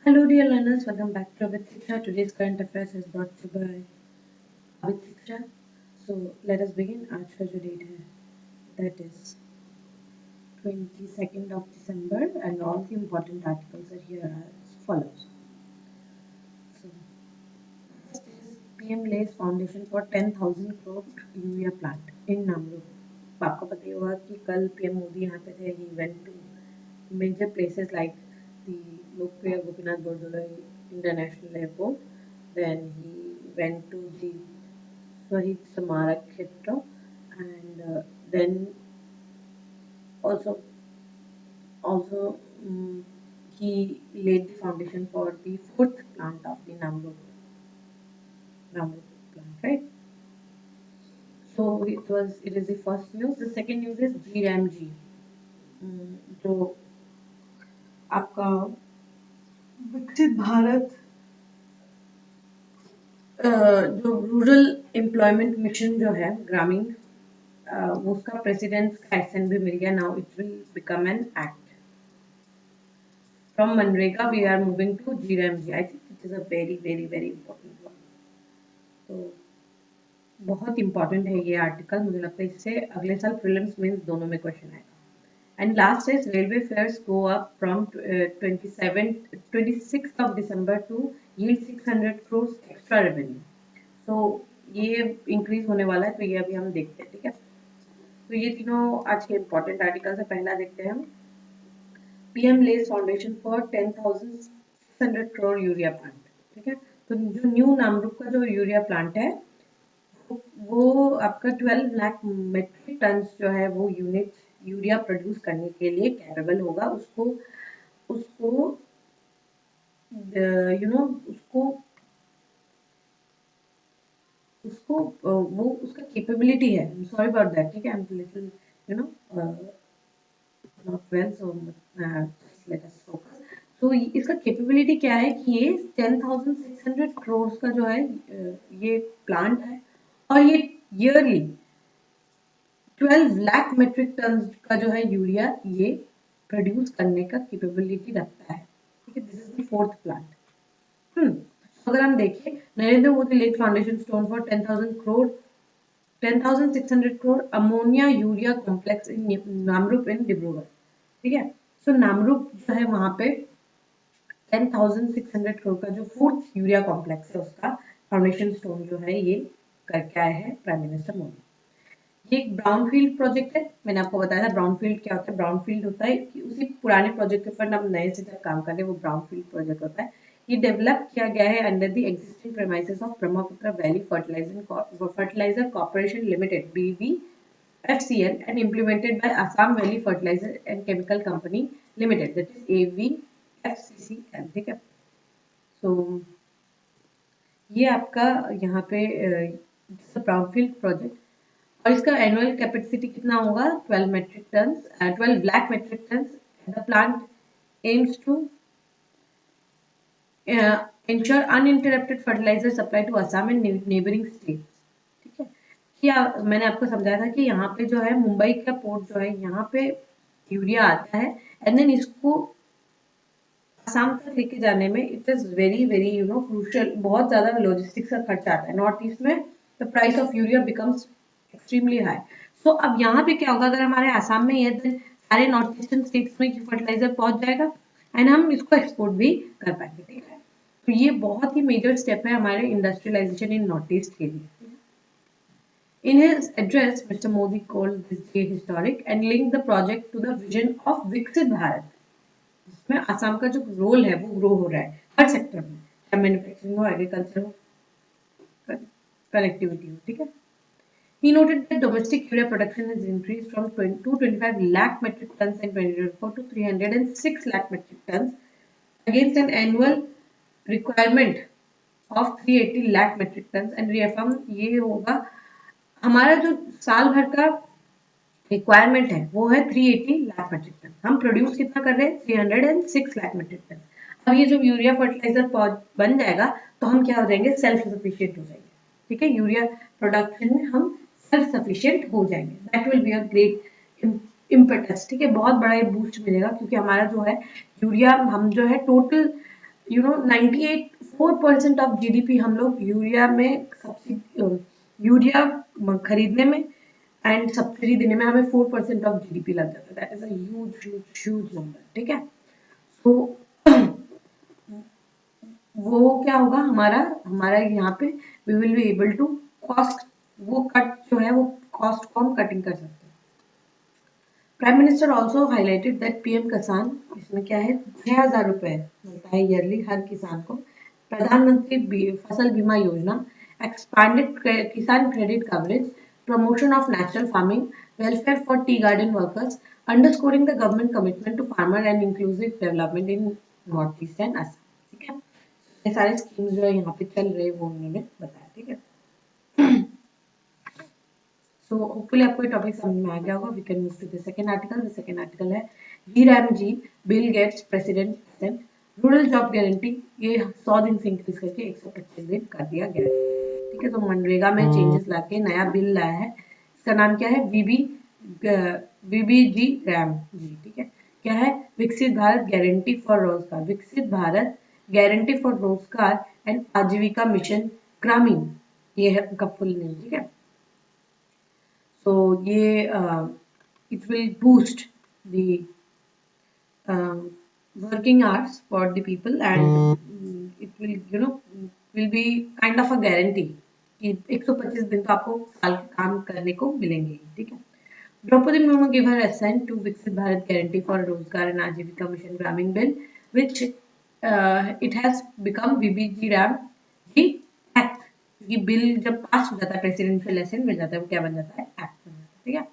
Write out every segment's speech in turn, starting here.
Hello dear learners, welcome back to Abid Shiksha. Today's current affairs is brought to you by Abid Shiksha. So let us begin. आज का जो date है that is 22nd of December and all the important articles are here as follows. So first is PM lays foundation for 10,000 crore urea plant in Namrup. आपको पता ही होगा कि कल PM Modi यहाँ पे थे. He went to major places like the Lokpriya Gopinath Bordoloi International Airport. Then he went to the Shahid Samarak Kshetra and then also he laid the foundation for the fourth plant of the Namrup plant, right? So it is the first news. The second news is GRAMG. जो आपका विकसित भारत जो rural employment mission जो है ग्रामीण उसका president का action भी मिल गया. Now it will become an act. From MNREGA we are moving to GRAMG. I think it is a very very very important one. तो बहुत इंपॉर्टेंट है ये आर्टिकल. मुझे लगता है इससे अगले साल प्रीलिम्स मेंस दोनों में क्वेश्चन आएगा. And last is railway fares go up from 26th of December to yield 600 crores extra revenue. So ये इंक्रीज होने वाला है. तो ये अभी हम देखते हैं. ठीक है. तो ये तीनों आज के इम्पोर्टेंट आर्टिकल्स है. पहला देखते हैं हम. PM lays foundation for 10,600 crore urea plant. ठीक है. तो जो न्यू नामरूप का जो यूरिया प्लांट है वो आपका 12 लाख मेट्रिक टन जो है वो यूनिट यूरिया प्रोड्यूस करने के लिए कैपेबल होगा. उसको वो उसका कैपेबिलिटी है. Sorry about that. ठीक है. I am little not well so let us focus. तो इसका कैपेबिलिटी क्या है कि ये 10,600 करोड़ का जो है ये प्लांट है और ये ईयरली 12 लाख मेट्रिक टन का जो है यूरिया ये प्रोड्यूस करने का कैपेबिलिटी रखता है. ठीक है. This is the fourth plant. अगर हम देखें Narendra Modi led foundation stone for 10,600 crore ammonia urea complex in Namrup in Dibrugarh. ठीक है. सो नामरूप जो है वहां पे 10,600 करोड़ का जो फोर्थ यूरिया कॉम्प्लेक्स है उसका फाउंडेशन स्टोन जो है ये करके आए हैं प्राइम मिनिस्टर मोदी. ये एक ब्राउनफील्ड प्रोजेक्ट है. मैंने आपको बताया था ब्राउनफील्ड क्या होता है. ब्राउनफील्ड होता है कि उसी पुराने प्रोजेक्ट के ऊपर हम नए से जब काम कर रहे हैं वो ब्राउनफील्ड प्रोजेक्ट होता है. ये डेवलप किया गया है under the existing premises of Brahmaputra valley fertilizer corporation limited BVFCL and implemented by Assam Valley Fertilizer and Chemical Company Limited, that is AVFCCL. ठीक है. सो ये आपका यहाँ पे ब्राउनफील्ड प्रोजेक्ट और इसका एनुअल कैपेसिटी कितना होगा 12 lakh metric ton. The plant aims to ensure uninterrupted fertilizer supply to Assam and neighboring states. ठीक है. क्या मैंने आपको समझाया था कि यहाँ पे जो है मुंबई का पोर्ट जो है यहाँ पे यूरिया आता है एंड देन इसको आसाम तक लेके जाने में it is very very crucial. बहुत ज्यादा लॉजिस्टिक्स का खर्चा आता है. नॉर्थ ईस्ट में the price of urea becomes extremely high. So अब यहाँ पे क्या होगा अगर हमारे आसाम में ये सारे नॉर्थ ईस्टर्न स्टेट्स में फर्टिलाइजर पहुंच जाएगा एंड हम इसको एक्सपोर्ट भी कर पाएंगे. ठीक है. तो ये बहुत ही मेजर स्टेप है हमारे इंडस्ट्रियलाइजेशन इन नॉर्थ ईस्ट के लिए. In his address, Mr. Modi called this day historic and linked the project to the vision of विकसित भारत. इसमें आसाम का जो रोल है वो ग्रो हो रहा है हर सेक्टर में, चाहे मैन्युफैक्चरिंग हो, एग्रीकल्चर हो, कनेक्टिविटी हो. ठीक है. He noted that domestic urea production has increased from 225 lakh metric tons in 2024 to 306 lakh metric tons against an annual requirement of 380 lakh metric tons and reaffirm ये होगा हमारा जो साल भर का रिक्वायरमेंट है वो है 380 लाख मेट्रिक टन. हम प्रोड्यूस कितना कर रहे हैं 306 लाख मेट्रिक टन. अब ये जब यूरिया फर्टिलाइजर बन जाएगा तो हम क्या हो जाएंगे सेल्फ सफिशिएंट हो जाएंगे. ठीक है. यूरिया प्रोडक्शन में हम सेल्फ सफिशिएंट हो जाएंगे. That will be a great impetus. ठीक है. बहुत बड़ा बूस्ट मिलेगा क्योंकि हमारा जो है यूरिया हम जो है टोटल 98% ऑफ जीडीपी हम लोग यूरिया में यूरिया खरीदने में एंड सब्सिडी देने में हमें 4% ऑफ जीडीपी लग जाता है। That is a huge huge huge number, ठीक है। तो वो क्या होगा हमारा हमारा यहाँ पे we will be able to cost, वो कट जो है वो कॉस्ट को हम कटिंग कर सकते हैं। Prime minister also highlighted that PM किसान, इसमें क्या है 6,000 रुपए मिलता है ईयरली हर किसान को। प्रधानमंत्री फसल बीमा योजना, expanded Kisan credit coverage, promotion of natural farming, welfare for tea garden workers, underscoring the government commitment to farmer and inclusive development in north east and Assam, ठीक है। ये सारे स्कीम्स जो है यहाँ पे चल रहे वो उन्होंने बताया, ठीक है। So hopefully आपको ये टॉपिक समझ में आ गया होगा। We can move to the second article. The second article है VRAMG, Bill Gates president rural job guarantee, ये 100 दिन से इंक्रीज करके 125 दिन कर दिया गया है, ठीक है। तो मनरेगा में चेंजेस लाके नया बिल लाया है। इसका नाम क्या है? VBG रैम जी, ठीक है। क्या है? विकसित भारत गारंटी फॉर रोजगार, विकसित Bharat guarantee for Rozgar and Ajeevika mission ग्रामीण, ये है उनका फुल नेम, ठीक है। So ये it will boost the working hours for the people and it will will be kind of a guarantee कि 125 दिन तो आपको साल के काम करने को मिलेंगे, ठीक है। Draupadi Murmu gave her assent to Viksit Bharat guarantee for Rozgar and Ajeevika mission Gramin bill which it has become VBG RAM G act. क्योंकि बिल जब पास हो जाता है प्रेसिडेंशियल असेंट मिल जाता है, वो क्या बन जाता है? एक्ट बन जाता है, ठीक है।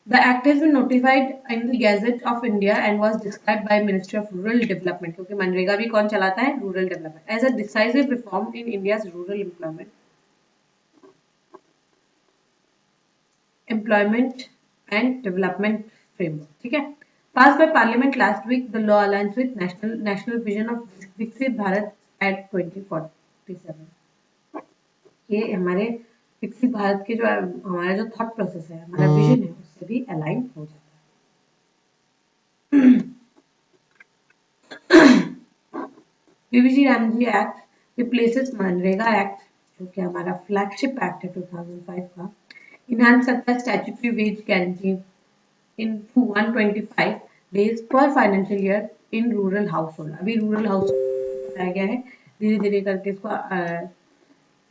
The act has been notified in the Gazette of India and was described by Ministry of Rural Development, क्योंकि मनरेगा भी कौन चलाता है? Rural development, as a decisive reform in India's rural employment and development framework, ठीक है। Passed by Parliament last week, the law aligns with national vision of विकसित Bharat at 2047। ये हमारे विकसित भारत के जो हमारा जो थॉट प्रोसेस है, हमारा विजन है, उससे भी अलाइन हो जाता है। VBG RAM G act replaces MNREGA act, जो कि हमारा फ्लैगशिप एक्ट है 2005 का। इनहांस करता है statutory wage guarantee in 125 days per financial year in rural household. अभी रूरल हाउस बताया गया है, धीरे धीरे करके इसको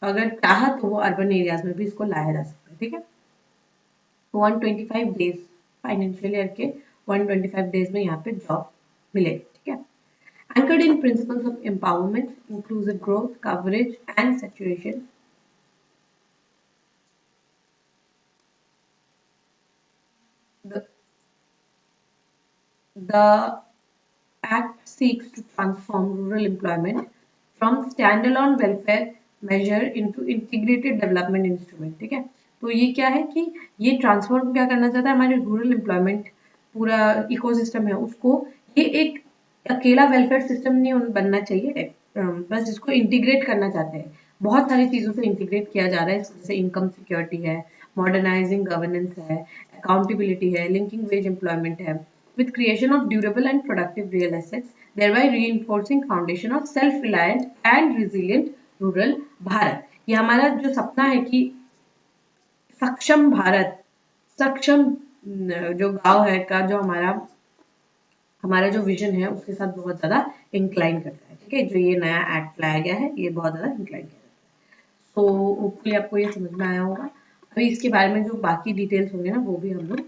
अगर चाहा तो वो अर्बन एरियाज में भी इसको लाया जा सकता है, ठीक है। 125 डेज फाइनेंशियल ईयर के 125 डेज में यहाँ पे जॉब मिले, ठीक है। Anchored in principles of empowerment, inclusive growth, coverage, and saturation. The Act seeks to transform rural employment from standalone welfare measure into integrated development instrument, ठीक है। तो ये क्या है कि ये ट्रांसफॉर्म क्या करना चाहता है? हमारे रूरल एम्प्लॉयमेंट पूरा इकोसिस्टम है उसको, ये एक अकेला वेलफेयर सिस्टम नहीं बनना चाहिए, बस इसको इंटीग्रेट करना चाहते हैं। बहुत सारी चीजों से इंटीग्रेट किया जा रहा है, जैसे इनकम सिक्योरिटी है, मॉडर्नाइजिंग गवर्नेंस है, अकाउंटेबिलिटी है, लिंकिंग वेज एम्प्लॉयमेंट है, with creation of durable and productive real assets, thereby reinforcing foundation of self-reliant and resilient rural Bharat. ये हमारा जो सपना है कि सक्षम भारत, सक्षम जो गांव है का जो हमारा जो विजन है उसके साथ बहुत ज्यादा इंक्लाइन करता है, ठीक है। जो ये नया एक्ट लाया गया है ये बहुत ज्यादा इंक्लाइन करता है। तो होपफुली आपको ये समझ में आया होगा। अभी इसके बारे में जो बाकी डिटेल्स होंगे ना वो भी हम लोग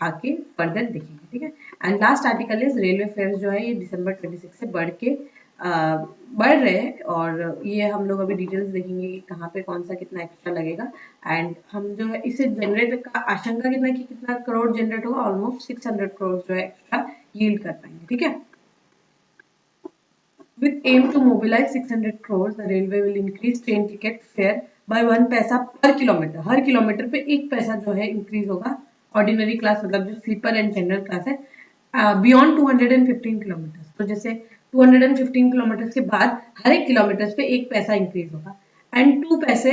आगे फर्दर देखेंगे, ठीक है। And last article is railway fares, जो है ये दिसंबर 26 से बढ़ रहे हैं और ये हम लोग अभी डिटेल्स देखेंगे कि कहाँ पे कौन सा कितना एक्स्ट्रा लगेगा। एंड हम जो है इसे जनरेट का आशंका कितना कि कितना करोड़ जनरेट होगा, ऑलमोस्ट 600 करोड़ जो है एक्स्ट्रा यील्ड कर पाएंगे, ठीक है। With aim to mobilize 600 crores, the railway will increase train ticket fare by 1 पैसा per kilometer। हर किलोमीटर पे 1 पैसा जो है इंक्रीज होगा। ऑर्डिनरी क्लास मतलब जो स्लीपर एंड जनरल क्लास है बियॉन्ड 215 किलोमीटर, तो जैसे 215 किलोमीटर के बाद हर एक किलोमीटर पे 1 पैसा इंक्रीज होगा। एंड 2 पैसे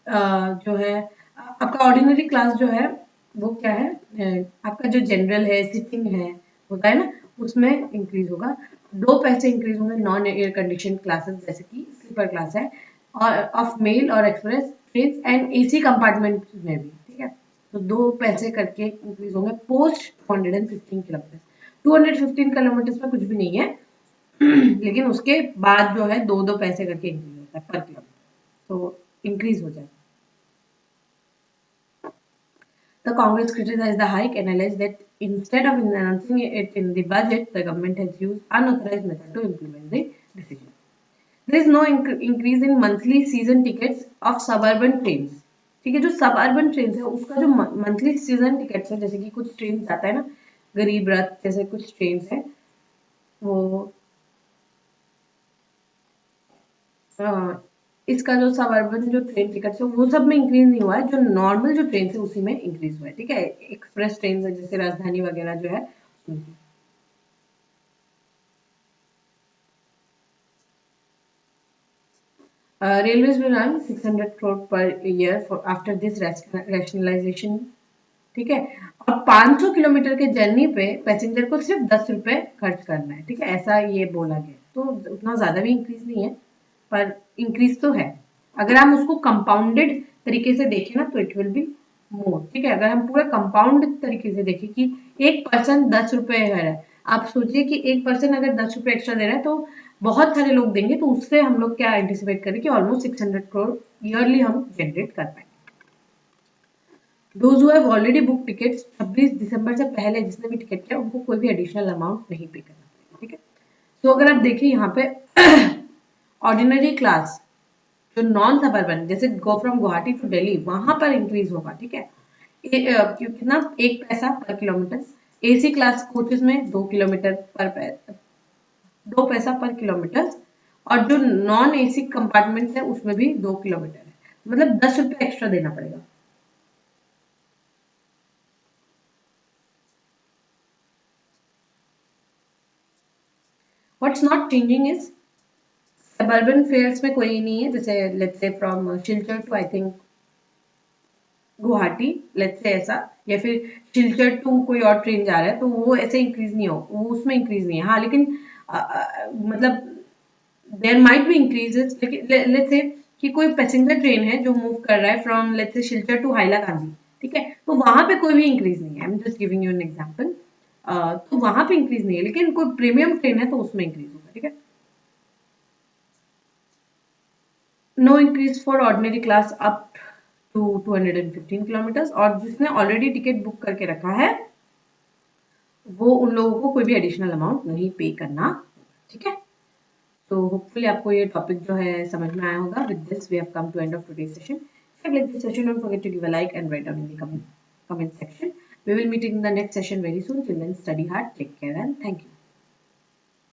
जो है आपका ऑर्डिनरी क्लास जो है वो क्या है, आपका जो जनरल है सिटिंग है होता है ना, उसमें इंक्रीज होगा 2 पैसे इंक्रीज होंगे नॉन एयर कंडीशन क्लासेस जैसे कि स्लीपर क्लास है और ऑफ मेल और express train and AC compartment में भी, ठीक है। तो 2 पैसे करके इंक्रीज होंगे पोस्ट 215 किलोमीटर। 215 किलोमीटर में कुछ भी नहीं है लेकिन उसके बाद जो है 2 पैसे करके इंक्रीज होता है पर किलोमीटर, तो इंक्रीज हो जाए। The Congress criticized the hike and alleged that instead of announcing it in the budget, the government has used unauthorized method to implement the decision. There is no increase in monthly season tickets of suburban trains. ठीक है, जो suburban trains है उसका जो monthly season tickets है, जैसे कि कुछ ट्रेन जाता है ना, गरीब रथ जैसे कुछ ट्रेन है, वो इसका जो सबअर्बन जो ट्रेन टिकट है वो सब में इंक्रीज नहीं हुआ है, जो नॉर्मल जो ट्रेन है उसी में इंक्रीज हुआ है, ठीक है। एक्सप्रेस ट्रेन है जैसे राजधानी वगैरह जो है उनकी। Railways will earn 600 crore per year for after this rationalization, ठीक है। और 500 किलोमीटर के जर्नी पे पैसेंजर को सिर्फ 10 रुपए खर्च करना है, ठीक है, ऐसा ये बोला गया। तो उतना ज्यादा भी इंक्रीज नहीं है, पर इंक्रीज तो है। अगर हम उसको कंपाउंडेड तरीके से देखें ना तो इट विल बी मोर, ठीक है। अगर हम पूरा कंपाउंड तरीके से देखें कि एक पर्सन 10 रुपए है, आप सोचिए कि एक पर्सन अगर 10 रुपए एक्स्ट्रा दे रहा है तो बहुत सारे लोग देंगे, तो उससे हम लोग क्या एंटिसिपेट करें कि ऑलमोस्ट 600 करोड़ ईयरली हम जनरेट कर पाएंगे। Those who have already booked tickets 26 दिसंबर से पहले जिसने भी टिकट किया उनको कोई भी एडिशनल अमाउंट नहीं पे करना पड़ेगा, ठीक है। तो अगर आप देखिए यहाँ पे ऑर्डिनरी क्लास जो नॉन सबअर्बन जैसे go from Guwahati to Delhi वहां पर इंक्रीज होगा, ठीक है। कितना 1 पैसा पर किलोमीटर। एसी क्लास कोचेस में 2 किलोमीटर पर 2 पैसा पर किलोमीटर, और जो नॉन एसी कंपार्टमेंट है उसमें भी 2 किलोमीटर है, मतलब 10 रुपए एक्स्ट्रा देना पड़ेगा। What's not changing is suburban fares में कोई नहीं है, जैसे let's say from Silchar to I think Guwahati let's say ऐसा, या फिर शिलचर टू कोई और ट्रेन जा रहा है तो वो ऐसे इंक्रीज नहीं हो, वो उसमें इंक्रीज नहीं है। हाँ लेकिन मतलब देयर माइट बी इंक्रीजेस, लेकिन लेट्स से कि कोई पैसेंजर ट्रेन है जो मूव कर रहा है from let's say Silchar to Hailakandi, ठीक है, तो वहां पे कोई भी इंक्रीज नहीं है। I am just giving you an example. तो वहां पे इंक्रीज नहीं है, लेकिन कोई प्रीमियम ट्रेन है तो उसमें इंक्रीज होगा, ठीक है। No increase for ordinary class up to 215 kilometre, और जिसने ऑलरेडी टिकट बुक करके रखा है वो उन लोगों को कोई भी एडिशनल अमाउंट नहीं पे करना, ठीक है। तो होपफुली आपको ये टॉपिक जो है समझ में आया होगा। With this we have come to end of today's session. If you like this session, don't forget to give a like and write down in the comment section. We will meet in the next session very soon. Till then, study hard, take care, and thank you.